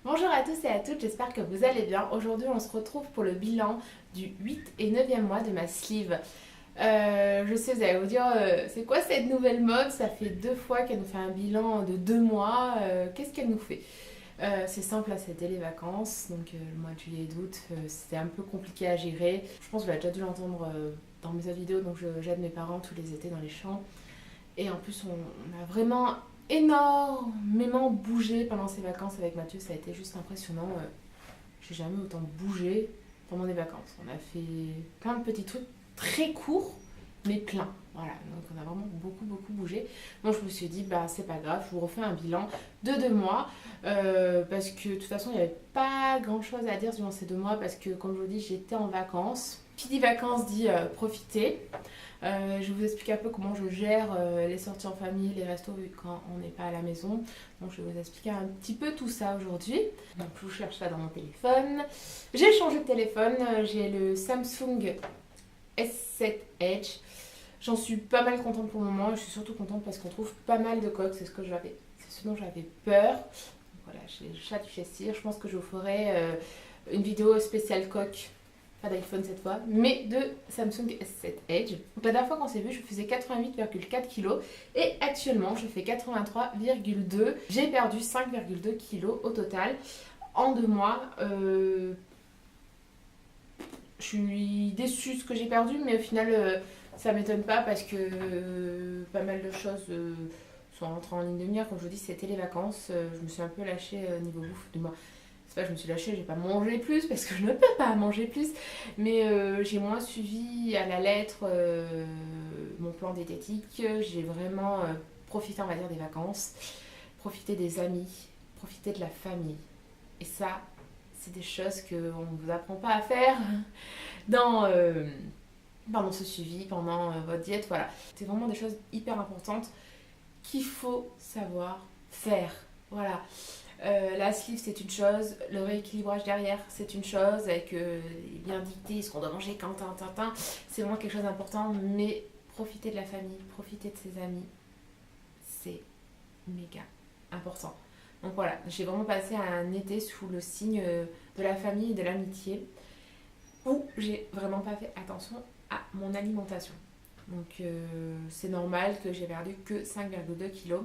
Bonjour à tous et à toutes, j'espère que vous allez bien. Aujourd'hui, on se retrouve pour le bilan du 8 et 9e mois de ma sleeve. Je sais, vous allez vous dire, c'est quoi cette nouvelle mode? Ça fait 2 fois qu'elle nous fait un bilan de 2 mois. Qu'est-ce qu'elle nous fait? C'est simple, là, c'était les vacances. Donc, le mois de juillet et d'août, c'était un peu compliqué à gérer. Je pense que vous avez déjà dû l'entendre dans mes autres vidéos. Donc, j'aide mes parents tous les étés dans les champs. Et en plus, on a vraiment énormément bougé pendant ces vacances avec Mathieu. Ça a été juste impressionnant. J'ai jamais autant bougé pendant des vacances. On a fait plein de petits trucs très courts, mais plein. Voilà, donc on a vraiment beaucoup bougé. Donc je me suis dit, bah c'est pas grave, je vous refais un bilan de 2 mois. Parce que de toute façon, il n'y avait pas grand chose à dire durant ces 2 mois. Parce que, comme je vous dis, j'étais en vacances. Qui dit vacances dit profiter. Je vais vous expliquer un peu comment je gère les sorties en famille, les restos vu quand on n'est pas à la maison. Donc je vais vous expliquer un petit peu tout ça aujourd'hui. Donc je cherche ça dans mon téléphone. J'ai changé de téléphone, j'ai le Samsung S7 Edge. J'en suis pas mal contente pour le moment. Je suis surtout contente parce qu'on trouve pas mal de coques. C'est ce dont j'avais peur. Donc voilà, j'ai le chat du châssis. Je pense que je vous ferai une vidéo spéciale coque. Pas d'iPhone cette fois, mais de Samsung S7 Edge. Donc la dernière fois qu'on s'est vu, je faisais 88,4 kg et actuellement je fais 83,2. J'ai perdu 5,2 kg au total en 2 mois. Je suis déçue de ce que j'ai perdu, mais au final ça m'étonne pas parce que pas mal de choses sont rentrées en ligne de mire. Comme je vous dis, c'était les vacances. Je me suis un peu lâchée niveau bouffe. Du moins, c'est pas je me suis lâchée, j'ai pas mangé plus parce que je ne peux pas manger plus, mais j'ai moins suivi à la lettre mon plan diététique. J'ai vraiment profité, on va dire, des vacances, profité des amis, profité de la famille. Et ça, c'est des choses qu'on ne vous apprend pas à faire pendant ce suivi, pendant votre diète. Voilà, c'est vraiment des choses hyper importantes qu'il faut savoir faire. Voilà. La sleeve c'est une chose, le rééquilibrage derrière c'est une chose, avec bien dicté ce qu'on doit manger quand c'est vraiment quelque chose d'important, mais profiter de la famille, profiter de ses amis, c'est méga important. Donc voilà, j'ai vraiment passé un été sous le signe de la famille et de l'amitié, où j'ai vraiment pas fait attention à mon alimentation. Donc c'est normal que j'ai perdu que 5,2 kilos.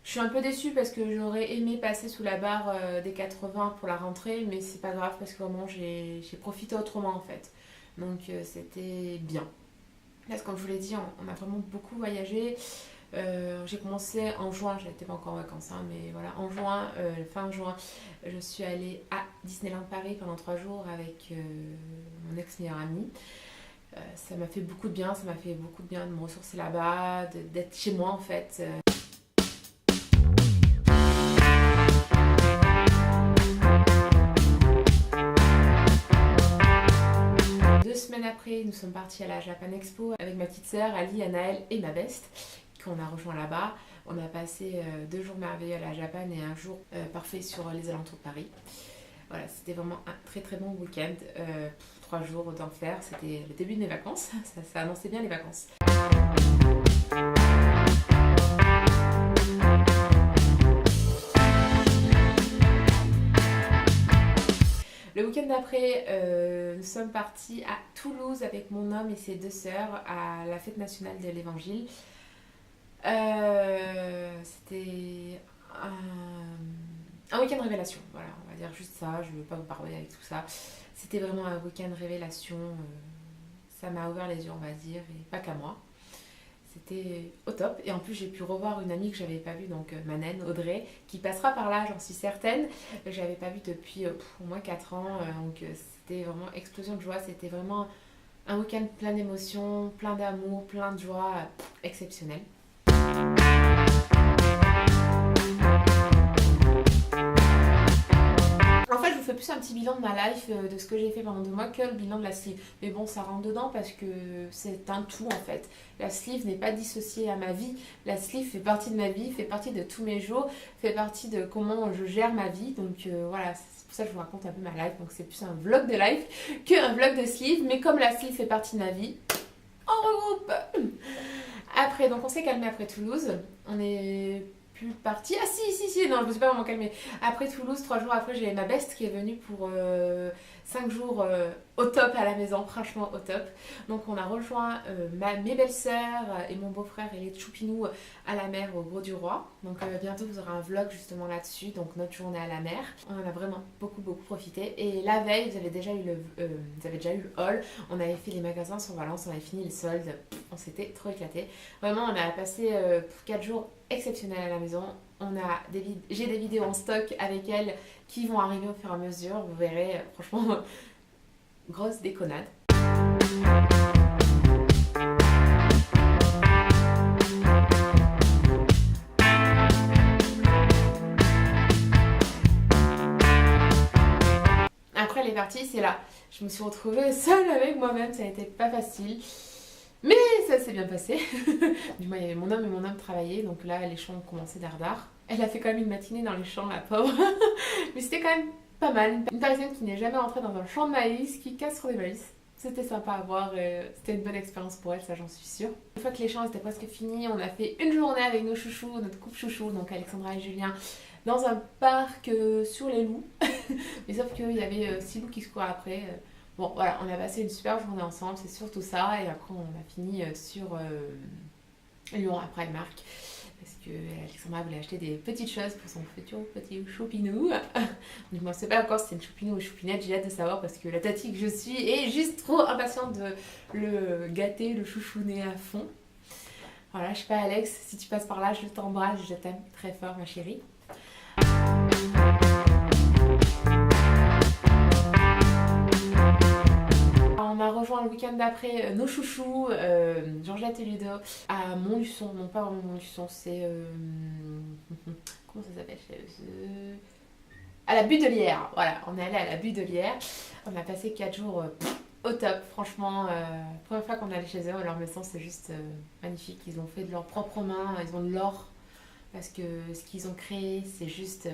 Je suis un peu déçue parce que j'aurais aimé passer sous la barre des 80 pour la rentrée, mais c'est pas grave parce que vraiment j'ai profité autrement en fait. Donc c'était bien. Parce que comme je vous l'ai dit, on a vraiment beaucoup voyagé. J'ai commencé en juin, j'étais pas encore en vacances, hein, mais voilà, en juin, fin juin, je suis allée à Disneyland Paris pendant 3 jours avec mon ex-meilleur ami. Ça m'a fait beaucoup de bien, ça m'a fait beaucoup de bien de me ressourcer là-bas, d'être chez moi en fait. 2 semaines après, nous sommes partis à la Japan Expo avec ma petite sœur Ali, Anaëlle et ma best qu'on a rejoint là-bas. On a passé 2 jours merveilleux à la Japan et un jour parfait sur les alentours de Paris. Voilà, c'était vraiment un très bon week-end. 3 jours d'enfer, c'était le début de mes vacances. Ça annonçait bien les vacances. Le week-end d'après, nous sommes partis à Toulouse avec mon homme et ses 2 sœurs à la fête nationale de l'Évangile. C'était un week-end révélation, voilà, on va dire juste ça, je ne veux pas vous parler avec tout ça. C'était vraiment un week-end révélation, ça m'a ouvert les yeux, on va dire, et pas qu'à moi. C'était au top. Et en plus, j'ai pu revoir une amie que j'avais pas vue, donc ma naine, Audrey, qui passera par là, j'en suis certaine. Je l'avais pas vue depuis au moins 4 ans. Donc c'était vraiment explosion de joie. C'était vraiment un week-end plein d'émotions, plein d'amour, plein de joie, exceptionnel. En fait, je vous fais plus un petit bilan de ma life, de ce que j'ai fait pendant 2 mois, que le bilan de la sleeve. Mais bon, ça rentre dedans parce que c'est un tout en fait. La sleeve n'est pas dissociée à ma vie. La sleeve fait partie de ma vie, fait partie de tous mes jours, fait partie de comment je gère ma vie. Donc voilà, c'est pour ça que je vous raconte un peu ma life. Donc c'est plus un vlog de life qu'un vlog de sleeve. Mais comme la sleeve fait partie de ma vie, on regroupe. Après, donc on s'est calmé après Toulouse. On est plus partie. Ah si, non, je me suis pas vraiment calmée. Après Toulouse, 3 jours après, j'ai ma best qui est venue pour 5 jours au top à la maison, franchement au top. Donc on a rejoint mes belles-sœurs et mon beau-frère et les Choupinou à la mer au Grau-du-Roi. Donc bientôt vous aurez un vlog justement là-dessus, donc notre journée à la mer. On en a vraiment beaucoup profité. Et la veille, vous avez déjà eu le haul. On avait fait les magasins sur Valence, on avait fini les soldes. On s'était trop éclaté. Vraiment, on a passé 4 jours exceptionnels à la maison. J'ai des vidéos en stock avec elle qui vont arriver au fur et à mesure. Vous verrez, franchement, grosse déconnade. Après les parties, c'est là. Je me suis retrouvée seule avec moi-même, ça n'était pas facile. Mais ça s'est bien passé. Du moins, il y avait mon homme et mon homme travaillaient, donc là, les champs ont commencé dardard. Elle a fait quand même une matinée dans les champs, la pauvre. Mais c'était quand même pas mal. Une Parisienne qui n'est jamais entrée dans un champ de maïs, qui casse sur des maïs. C'était sympa à voir et c'était une bonne expérience pour elle, ça j'en suis sûre. Une fois que les champs étaient presque finis, on a fait une journée avec nos chouchous, notre couple chouchou, donc Alexandra et Julien, dans un parc sur les loups. Mais sauf qu'il y avait 6 loups qui se couraient après. Bon, voilà, on a passé une super journée ensemble, c'est surtout ça. Et après, on a fini sur Lyon, après le Primark. Parce que Alexandra voulait acheter des petites choses pour son futur petit choupinou. Donc, moi, je sais pas encore si c'est une choupinou ou une choupinette, j'ai hâte de savoir parce que la tati que je suis est juste trop impatiente de le gâter, le chouchouner à fond. Voilà, je sais pas, Alex, si tu passes par là, je t'embrasse, je t'aime très fort, ma chérie. On a rejoint le week-end d'après nos chouchous, Georgette et Ludo, à Montluçon. Non, pas vraiment Montluçon, c'est. Comment ça s'appelle à la Budelière. Voilà, on est allé à la Budelière. On a passé 4 jours au top, franchement. Première fois qu'on est allé chez eux, leur maison, c'est juste magnifique. Ils ont fait de leurs propres mains, ils ont de l'or. Parce que ce qu'ils ont créé, c'est juste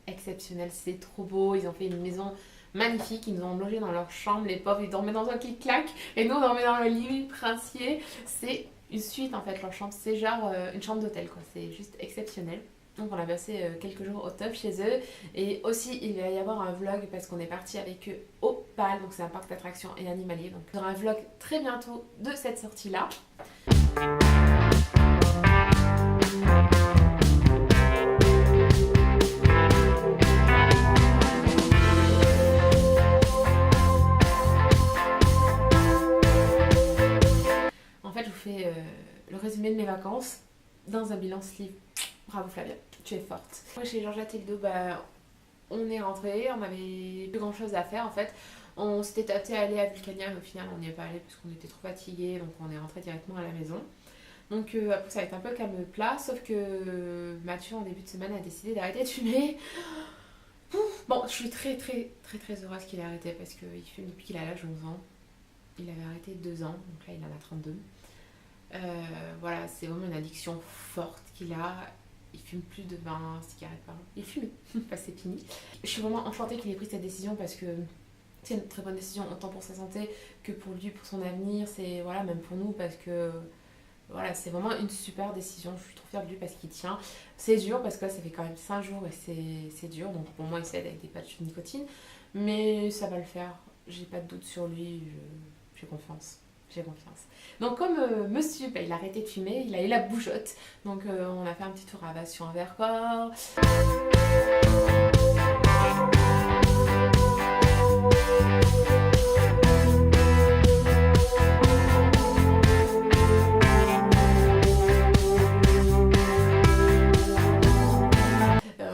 exceptionnel, c'est trop beau. Ils ont fait une maison magnifique, ils nous ont logés dans leur chambre, les pauvres, ils dormaient dans un clic-clac et nous on dormait dans le lit princier. C'est une suite en fait, leur chambre, c'est genre une chambre d'hôtel quoi, c'est juste exceptionnel. Donc on a passé quelques jours au top chez eux et aussi il va y avoir un vlog parce qu'on est parti avec eux au PAL, donc c'est un parc d'attractions et animalier. Donc il y aura un vlog très bientôt de cette sortie là. Je vous fais le résumé de mes vacances dans un bilan sleeve. Bravo Flavia, tu es forte. Moi chez Georgette et Ludo, on est rentré, on avait plus grand chose à faire en fait. On s'était tâté à aller à Vulcania, mais au final on n'y est pas allé parce qu'on était trop fatigués, donc on est rentré directement à la maison. Donc après ça va être un peu calme plat, sauf que Mathieu en début de semaine a décidé d'arrêter de fumer. Bon, je suis très heureuse qu'il ait arrêté parce qu'il fume depuis qu'il a l'âge de 11 ans. Il avait arrêté 2 ans, donc là il en a 32. Voilà, c'est vraiment une addiction forte qu'il a. Il fume plus de 20 cigarettes par an. Il fume, c'est fini. Je suis vraiment enchantée qu'il ait pris cette décision parce que c'est une très bonne décision, autant pour sa santé que pour lui, pour son avenir. C'est voilà, même pour nous parce que voilà, c'est vraiment une super décision. Je suis trop fière de lui parce qu'il tient. C'est dur parce que là, ça fait quand même 5 jours et c'est dur. Donc pour moi, il s'aide avec des patchs de nicotine. Mais ça va le faire. J'ai pas de doute sur lui. J'ai confiance. J'ai confiance. Donc comme monsieur, il a arrêté de fumer, il a eu la bougeotte. Donc on a fait un petit tour à Bastion en Vercors.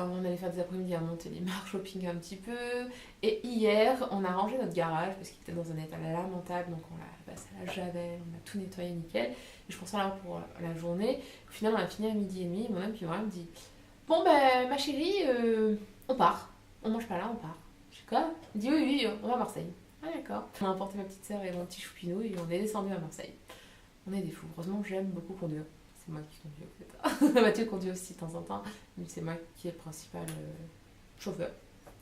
On allait faire des après-midi à Montélimar, shopping un petit peu. Et hier, on a rangé notre garage parce qu'il était dans un état lamentable. Donc on l'a passé à la javel, on a tout nettoyé nickel. Et je pensais là pour la journée. Au final, on a fini à 12h30. Mon homme qui me dit bon ben ma chérie, on part. On mange pas là, on part. Je suis quoi? Il dit oui, on va à Marseille. Ah d'accord. On a emporté ma petite soeur et mon petit choupinou et on est descendu à Marseille. On est des fous. Heureusement, j'aime beaucoup conduire. C'est moi qui conduis en fait. Mathieu conduit aussi de temps en temps, mais c'est moi qui est le principal chauffeur.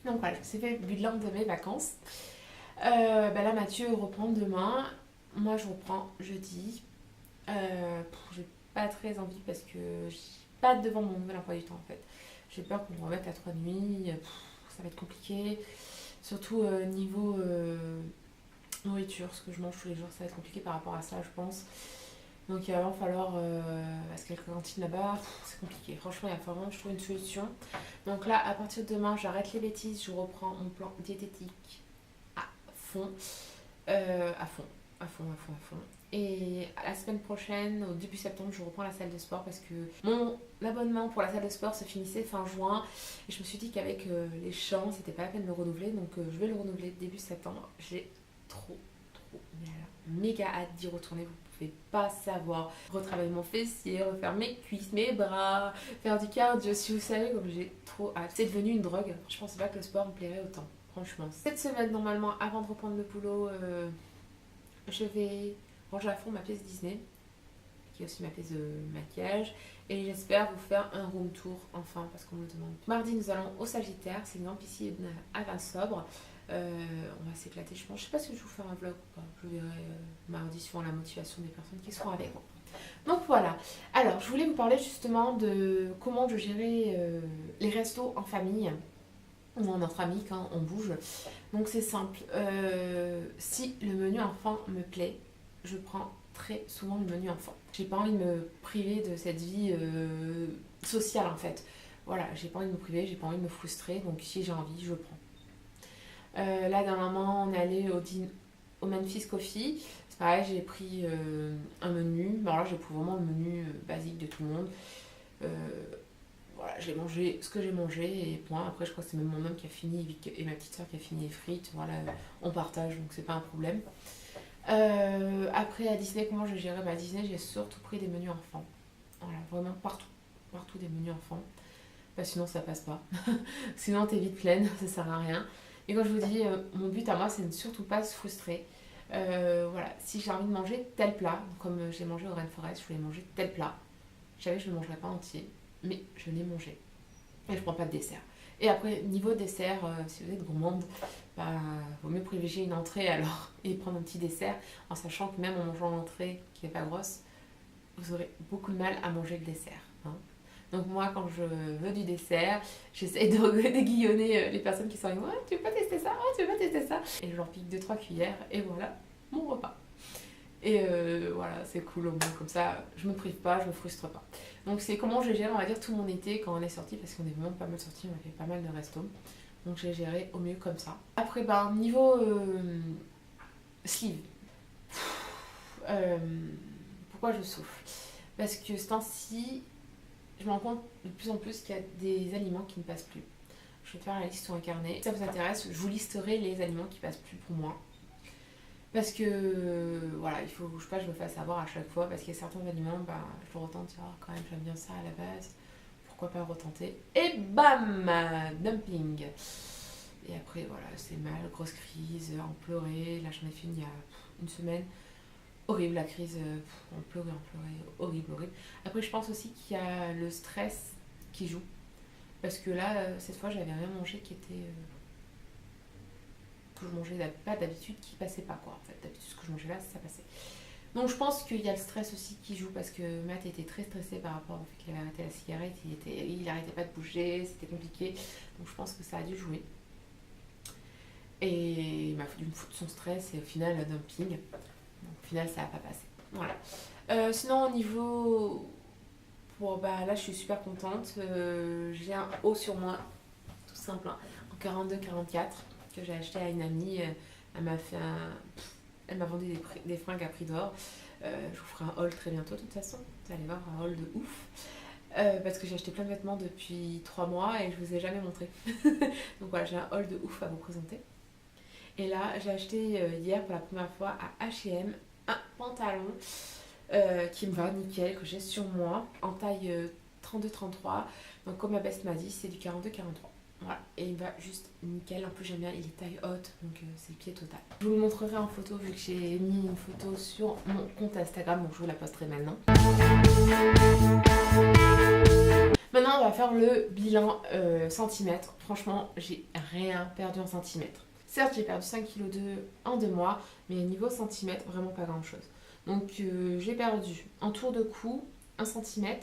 Donc voilà, c'est fait le bilan de mes vacances. Là, Mathieu reprend demain. Moi, je reprends jeudi. J'ai pas très envie parce que j'ai pas devant mon nouvel emploi du temps en fait. J'ai peur qu'on me remette à 3 nuits, ça va être compliqué. Surtout niveau nourriture, ce que je mange tous les jours, ça va être compliqué par rapport à ça je pense. Donc il va falloir, parce qu'il y a quelques cantines là-bas, c'est compliqué. Franchement, il va falloir que je trouve une solution. Donc là, à partir de demain, j'arrête les bêtises, je reprends mon plan diététique à fond, à fond, à fond, à fond, à fond. Et la semaine prochaine, au début septembre, je reprends la salle de sport parce que mon abonnement pour la salle de sport se finissait fin juin. Et je me suis dit qu'avec les champs, c'était pas la peine de le renouveler. Donc je vais le renouveler début septembre. J'ai trop, mais alors, méga hâte d'y retourner. Vous pouvez pas savoir. Retravailler mon fessier, refaire mes cuisses, mes bras, faire du cardio. Si vous savez comme j'ai trop hâte. C'est devenu une drogue. Je pensais pas que le sport me plairait autant. Franchement. Cette semaine, normalement, avant de reprendre le boulot, je vais ranger à fond ma pièce Disney, qui est aussi ma pièce de maquillage. Et j'espère vous faire un room tour enfin, parce qu'on me le demande. Mardi, nous allons au Sagittaire. C'est une grande piscine à vin sobre. On va s'éclater, je pense. Je sais pas si je vous fais un vlog ou pas. Je verrai mardi suivant la motivation des personnes qui seront avec moi. Donc voilà. Alors, je voulais vous parler justement de comment je gérais les restos en famille ou entre amis quand on bouge. Donc c'est simple. Si le menu enfant me plaît, je prends très souvent le menu enfant. J'ai pas envie de me priver de cette vie sociale en fait. Voilà, j'ai pas envie de me priver, j'ai pas envie de me frustrer. Donc si j'ai envie, je prends. Là, dernièrement, on est allé au Memphis Coffee. C'est pareil, j'ai pris un menu. Alors là, j'ai pris vraiment le menu basique de tout le monde. Voilà, j'ai mangé ce que j'ai mangé et point. Après, je crois que c'est même mon homme qui a fini et ma petite soeur qui a fini les frites. Voilà, on partage, donc c'est pas un problème. Après, à Disney, comment j'ai géré ma Disney, j'ai surtout pris des menus enfants. Voilà, vraiment partout. Partout des menus enfants. Bah, sinon, ça passe pas. Sinon, t'es vite pleine, ça sert à rien. Et quand je vous dis, mon but à moi, c'est de ne surtout pas se frustrer. Voilà, si j'ai envie de manger tel plat, comme j'ai mangé au Rainforest, je voulais manger tel plat. Je savais que je ne le mangerais pas entier, mais je l'ai mangé. Et je ne prends pas de dessert. Et après, niveau dessert, si vous êtes gourmande, bah, vaut mieux privilégier une entrée alors et prendre un petit dessert, en sachant que même en mangeant l'entrée qui n'est pas grosse, vous aurez beaucoup de mal à manger le dessert. Hein. Donc moi, quand je veux du dessert, j'essaie de déguillonner les personnes qui sont avec moi. Ah, tu veux pas tester ça? Oh, tu veux pas tester ça? Et je leur pique 2-3 cuillères et voilà mon repas. Et voilà, c'est cool au moins, comme ça, je me prive pas, je me frustre pas. Donc c'est comment j'ai géré, on va dire, tout mon été quand on est sorti, parce qu'on est vraiment pas mal sorti, on a fait pas mal de restos. Donc j'ai géré au mieux comme ça. Après, ben, niveau sleeve, pourquoi je souffle? Parce que ce temps-ci, je me rends compte de plus en plus qu'il y a des aliments qui ne passent plus. Je vais te faire la liste sur un carnet. Si ça vous intéresse, je vous listerai les aliments qui passent plus pour moi. Parce que, voilà, il faut je me fasse avoir à chaque fois. Parce qu'il y a certains aliments, bah, je retente, oh, quand même, j'aime bien ça à la base. Pourquoi pas retenter? Et bam! Dumping! Et après, voilà, c'est mal, grosse crise, en pleurer. Là, j'en ai fait une il y a une semaine. Horrible la crise, on pleurait, horrible, horrible. Après, je pense aussi qu'il y a le stress qui joue. Parce que là, cette fois, j'avais rien mangé qui était. Que je mangeais pas d'habitude, qui passait pas, quoi. En fait, d'habitude, ce que je mangeais là, ça passait. Donc, je pense qu'il y a le stress aussi qui joue parce que Matt était très stressé par rapport au fait qu'il avait arrêté la cigarette. Il arrêtait pas de bouger, c'était compliqué. Donc, je pense que ça a dû jouer. Et il m'a dû me foutre son stress et au final, le dumping. Donc, au final, ça n'a pas passé. Voilà. Sinon, au niveau. Bon, bah, là, je suis super contente. J'ai un haut sur moi, tout simple, hein, en 42-44, que j'ai acheté à une amie. Elle m'a fait Elle m'a vendu des fringues à prix d'or. Je vous ferai un haul très bientôt, de toute façon. Vous allez voir un haul de ouf. Parce que j'ai acheté plein de vêtements depuis 3 mois et je vous ai jamais montré. Donc voilà, j'ai un haul de ouf à vous présenter. Et là, j'ai acheté hier pour la première fois à H&M un pantalon qui me va nickel, que j'ai sur moi, en taille 32-33. Donc comme ma best m'a dit, c'est du 42-43. Voilà, et il me va juste nickel. En plus, j'aime bien, il est taille haute, donc c'est pied total. Je vous le montrerai en photo vu que j'ai mis une photo sur mon compte Instagram, donc je vous la posterai maintenant. Maintenant, on va faire le bilan centimètres. Franchement, j'ai rien perdu en centimètres. Certes, j'ai perdu 5,2 kg en 2 mois, mais niveau centimètres, vraiment pas grand chose. Donc, j'ai perdu en tour de cou 1 cm,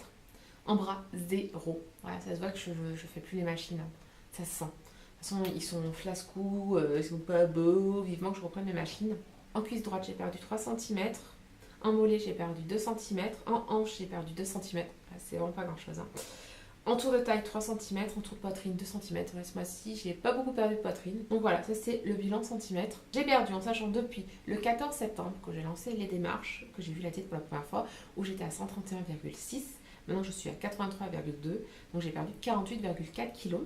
En bras, 0. Voilà, ça se voit que je fais plus les machines, hein. Ça se sent. De toute façon, ils sont flascous, ils sont pas beaux. Vivement que je reprenne mes machines. En cuisse droite, j'ai perdu 3 cm. En mollet, j'ai perdu 2 cm. En hanche, j'ai perdu 2 cm. C'est vraiment pas grand chose, hein. En tour de taille, 3 cm. En tour de poitrine, 2 cm. Ce mois-ci, j'ai pas beaucoup perdu de poitrine. Donc voilà, ça c'est le bilan centimètres. J'ai perdu en sachant depuis le 14 septembre que j'ai lancé les démarches, que j'ai vu la tête pour la première fois, où j'étais à 131,6. Maintenant, je suis à 83,2. Donc j'ai perdu 48,4 kg.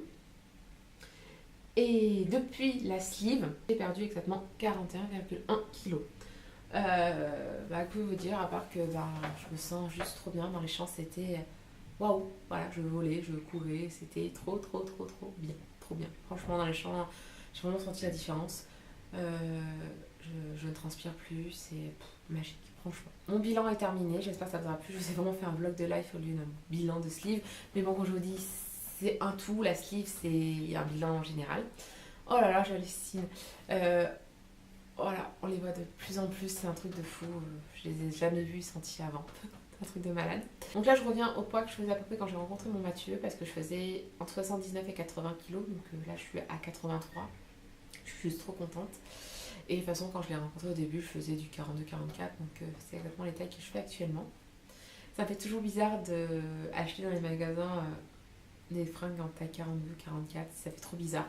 Et depuis la sleeve, j'ai perdu exactement 41,1 kg. Que vous dire, à part que je me sens juste trop bien dans les champs, c'était waouh, voilà, je volais, je courais, c'était trop bien, trop bien. Franchement, dans les champs, j'ai vraiment senti la différence. Je ne transpire plus, c'est magique, franchement. Mon bilan est terminé, j'espère que ça vous aura plu. Je vous ai vraiment fait un vlog de life au lieu d'un bilan de sleeve. Mais bon, quand je vous dis, c'est un tout, la sleeve, c'est un bilan en général. Oh là là, j'hallucine. Voilà, on les voit de plus en plus, c'est un truc de fou. Je les ai jamais vus, sentis avant. Un truc de malade. Donc là, je reviens au poids que je faisais à peu près quand j'ai rencontré mon Mathieu, parce que je faisais entre 79 et 80 kg. Donc là, je suis à 83. Je suis juste trop contente. Et de toute façon, quand je l'ai rencontré au début, je faisais du 42-44. Donc c'est exactement les tailles que je fais actuellement. Ça me fait toujours bizarre d'acheter dans les magasins des fringues en taille 42-44. Ça fait trop bizarre.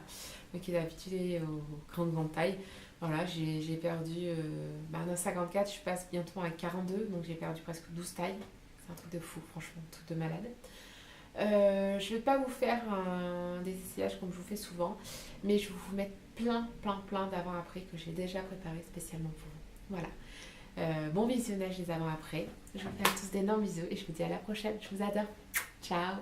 Moi qui est habituée aux grandes tailles. Voilà, j'ai perdu dans 54, je passe bientôt à 42, donc j'ai perdu presque 12 tailles. C'est un truc de fou, franchement, un truc de malade. Je ne vais pas vous faire des essayages comme je vous fais souvent, mais je vais vous mettre plein d'avant-après que j'ai déjà préparé spécialement pour vous. Voilà. Bon visionnage des avant-après. Je vous fais à tous d'énormes bisous et je vous dis à la prochaine. Je vous adore. Ciao.